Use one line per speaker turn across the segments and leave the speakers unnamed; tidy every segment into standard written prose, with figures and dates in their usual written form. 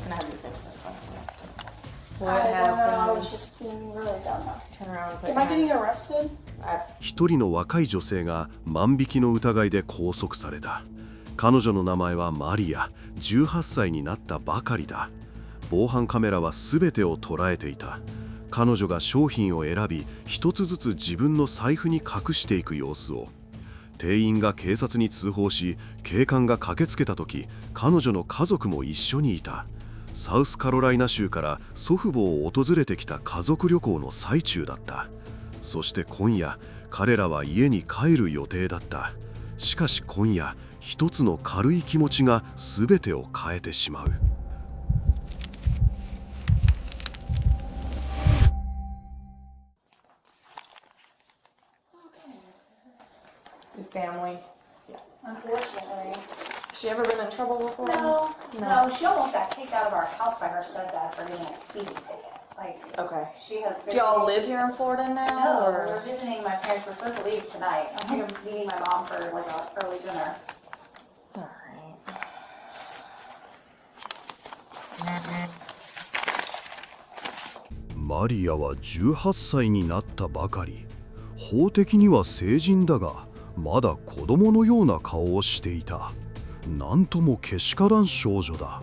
just gonna have you fix this one.
I was just being really dumb.
Turn around.
Am I getting arrested?
一人の若い女性が万引きの疑いで拘束された。彼女の名前はマリア、18歳になったばかりだ。防犯カメラは全てを捉えていた。彼女が商品を選び、一つずつ自分の財布に隠していく様子を。店員が警察に通報し、警官が駆けつけた時、彼女の家族も一緒にいた。サウスカロライナ州から祖父母を訪れてきた家族旅行の最中だった。そして今夜、彼らは家に帰る予定だった。しかし今夜、一つの軽い気持ちが全てを変えてしまう。
Family.
Unfortunately.
Has she ever been in trouble before?
No, she almost got kicked out of our house by her stepdad for getting a speeding ticket. Like,
Okay.
she has.
Do y'all live here in Florida now?
No,
or?
we're visiting my parents. We're supposed to leave tonight. I'm here meeting my mom for like an early dinner.
Alright.
マリアは18歳になったばかり。法的には成人だが、まだ子供のような顔をしていた。なんともけしからん少女だ。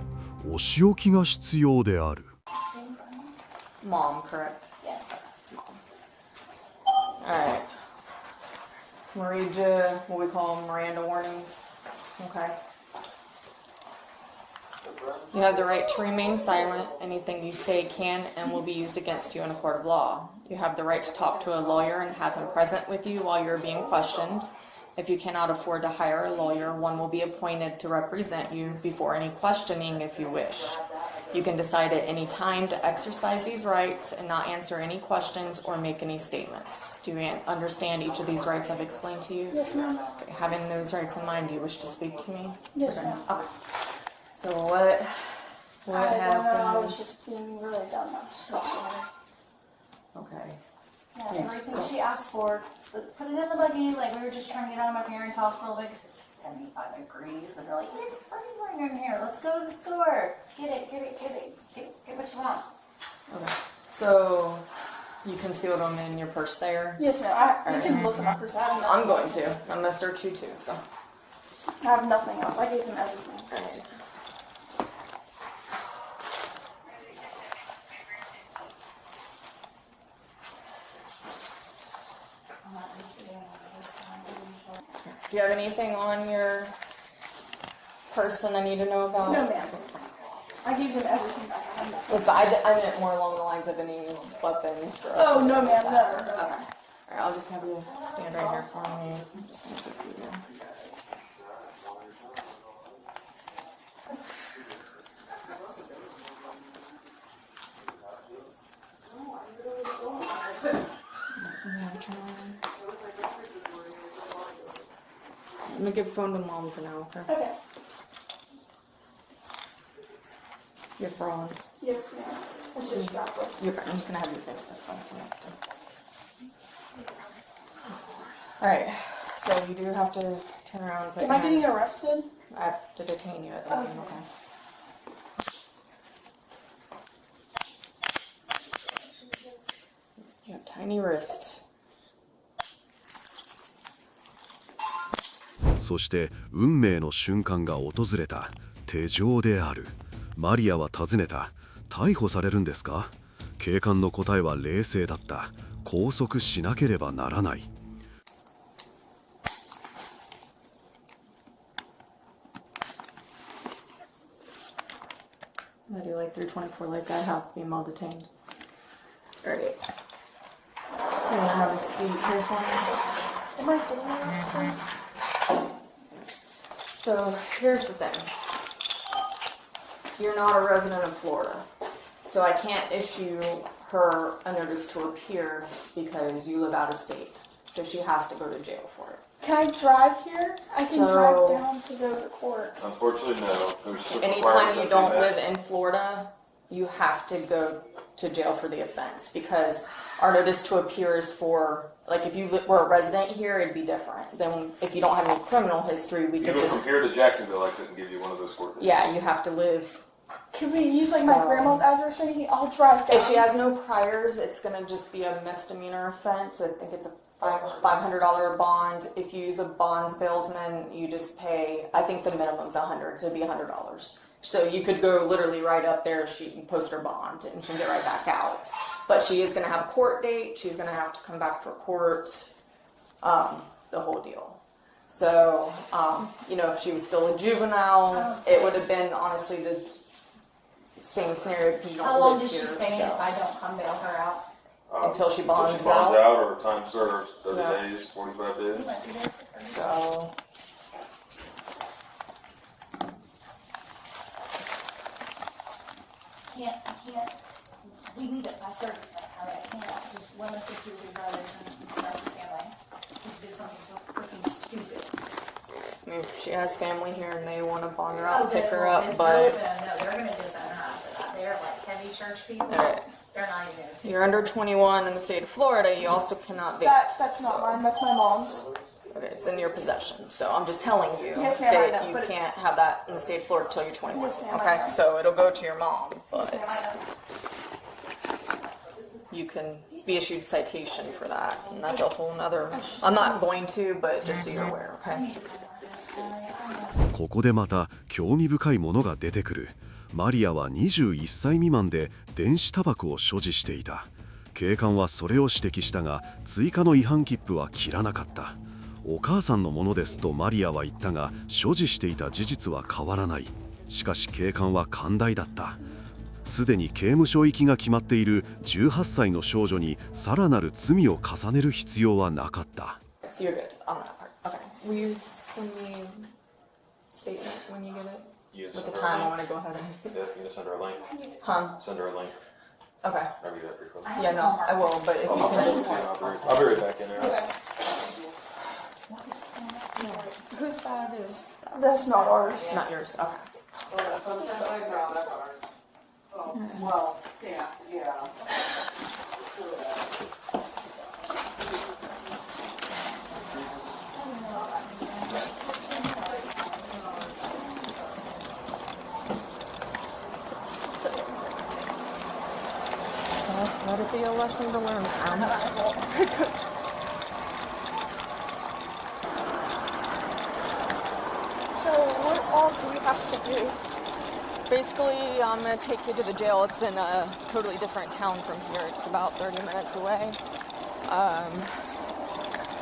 お仕置きが必要である。
Mom, correct?
Yes.
Alright. I'm gonna read you what we call Miranda warnings. Okay. You have the right to remain silent. Anything you say can and will be used against you in a court of law. You have the right to talk to a lawyer and have him present with you while you're being questioned. If you cannot afford to hire a lawyer, one will be appointed to represent you before any questioning if you wish. You can decide at any time to exercise these rights and not answer any questions or make any statements. Do you understand each of these rights I've explained to you?
Yes, ma'am.
Okay. Having those rights in mind, do you wish to speak to me?
Yes,
Okay.
ma'am.
Okay. So what happened?
I was just being really dumb. I'm so sorry.
Okay.
Yeah,
Yes.
everything she asked for, put it in the buggy. Like, we were just trying to get out of my parents' house for a little bit because it's 75 degrees. And they're like, it's freezing in here. Let's go to the store. Get it. Get what you want.
Okay. So you concealed them in your purse there?
Yes, ma'am. You can look in my purse. I have
I'm
nothing.
going to. I'm gonna search you too. So.
I have nothing else. I gave him everything.
Alright. Do you have anything on your person I need to know about?
No, ma'am. I gave him everything back. I have nothing.
It's fine. I meant more along the lines of any weapons. Or
Oh, no, ma'am.
Okay.
No.
Alright, I'll just have you stand right here for me. I'm just gonna put you there. Let me give the phone to Mom for now, okay?
Okay.
You're fraud.
Yes, ma'am. It's just dropless.
You're fine. I'm just gonna have you fix this one. Alright, so you do have to turn around and put
Am
your
I getting
hands-
arrested?
I have to detain you at the moment, okay? You have tiny wrists.
そして運命の瞬間が訪れた。手錠である。マリアは尋ねた。逮捕されるんですか？警官の答えは冷静だった。拘束しなければならない。
I do like 324 like I have female detained. Alright. You're gonna have a seat here for me.
Am I getting arrested?
So here's the thing. You're not a resident of Florida. So I can't issue her a notice to appear because you live out of state. So she has to go to jail for it.
Can I drive here? I can drive down to go to court.
Unfortunately, no. There's some
Anytime
requirements
you
that
don't
do that.
live in Florida, you have to go to jail for the offense because our notice to appear is for, like, if you were a resident here, it'd be different. Then if you don't have any criminal history, we
You
could
go
just,
from here to Jacksonville, I couldn't give you one of those court dates.
yeah, you have to live
Can we use like my grandma's address or anything? I'll drive down.
If she has no priors, it's gonna just be a misdemeanor offense. I think it's a $500 bond. If you use a bonds salesman, you just pay. I think the minimum's $100, so it'd be $100. So you could go literally right up there. She can post her bond and she can get right back out. But she is gonna have a court date. She's gonna have to come back for court. The whole deal. So, if she was still a juvenile, it would have been honestly the same scenario because you don't
How long
live
does she
here.
stay if I don't come bail her out?
Until she
Until
bonds
she bonds
out.
out or time served, 30
Yeah.
days, 45 days.
So,
I can't. We need it by 30. I can't just limit this to your brothers and the rest of the family. She did something so freaking stupid.
I mean, if she has family here and they want to bond her
Oh,
out, pick her
no,
up, but
they're gonna disown her after that. They're like heavy church people.
Alright.
They're not even gonna.
you're under 21 in the state of Florida, you also cannot be.
That's not mine. That's my mom's.
Okay, it's in your possession. So I'm just telling you
Yes, ma'am, I
that
know,
you
but
can't have that in the state of Florida until you're 21.
Yes, ma'am, I
Okay,
know.
so it'll go to your mom, but
Yes, ma'am, I know.
you can be issued citation for that, and that's a whole nother. I'm not going to, but just so you're aware, okay?
ここでまた興味深いものが出てくる。マリアは21歳未満で電子タバコを所持していた。警官はそれを指摘したが、追加の違反切符は切らなかった。お母さんのものですとマリアは言ったが、所持していた事実は変わらない。しかし警官は寛大だった。すでに刑務所行きが決まっている18歳の少女にさらなる罪を重ねる必要はなかった。
So you're good on that part. Okay. Will you send me statement when you get it?
You can
With the
send her
time,
a
I
link.
want to go ahead and.
Yeah, you can send her a link.
Huh?
Send her a link.
Okay.
I'll do that pretty quick.
Yeah, no, I will, but if you can just.
I'll be right back in there.
Okay. Whose bag is that?
That's not ours.
Not yours. Okay.
Well, yeah.
Let it be a lesson to learn from.
So what all do we have to do?
Basically, I'm going to take you to the jail. It's in a totally different town from here. It's about 30 minutes away.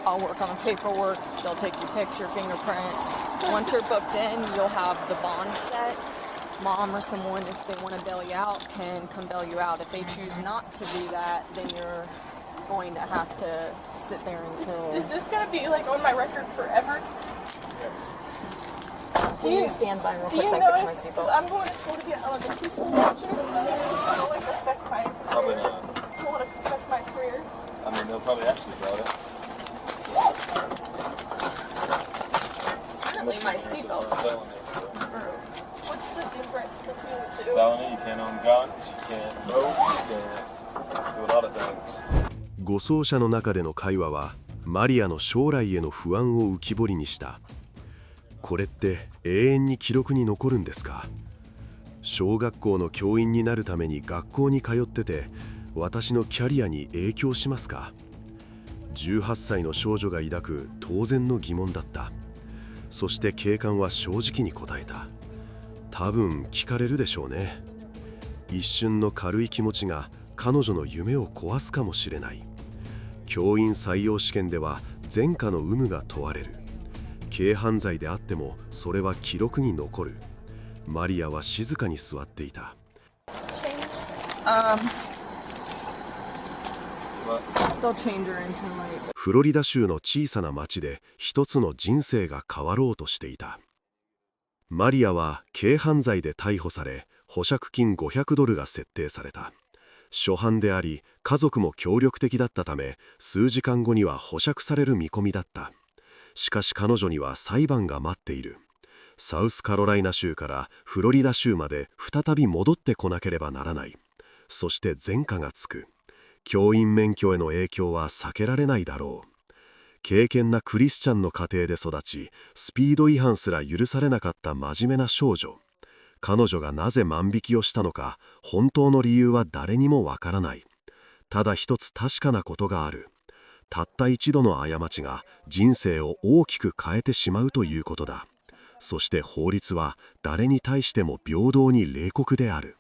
I'll work on the paperwork. They'll take your picture, fingerprints. Once you're booked in, you'll have the bond set. Mom or someone, if they want to bail you out, can come bail you out. If they choose not to do that, then you're going to have to sit there until...
Is this gonna be like on my record forever?
Will you stand by real
Do
quick
you
so I
know?
can fix my
Because
seatbelt?
I'm going to school to get elementary school teacher. It'll like affect my
Probably
career.
not.
I want to affect my career.
I mean, they'll probably ask you about it.
Apparently my seatbelt.
What's the difference between the two?
Felony, you can't own guns, you can't vote, you can't do a lot of things.
護送車の中での会話はマリアの将来への不安を浮き彫りにした。これって永遠に記録に残るんですか？小学校の教員になるために学校に通ってて私のキャリアに影響しますか？18歳の少女が抱く当然の疑問だった。そして警官は正直に答えた。多分聞かれるでしょうね。一瞬の軽い気持ちが彼女の夢を壊すかもしれない。教員採用試験では前科の有無が問われる。軽犯罪であってもそれは記録に残る。マリアは静かに座っていた。
They'll change her into like...
フロリダ州の小さな町で一つの人生が変わろうとしていた。マリアは軽犯罪で逮捕され、保釈金$500が設定された。初犯であり、家族も協力的だったため、数時間後には保釈される見込みだった。しかし彼女には裁判が待っている。サウスカロライナ州からフロリダ州まで再び戻ってこなければならない。そして前科がつく。教員免許への影響は避けられないだろう。敬虔なクリスチャンの家庭で育ち、スピード違反すら許されなかった真面目な少女。彼女がなぜ万引きをしたのか、本当の理由は誰にもわからない。ただ一つ確かなことがある。たった一度の過ちが人生を大きく変えてしまうということだ。そして法律は誰に対しても平等に冷酷である。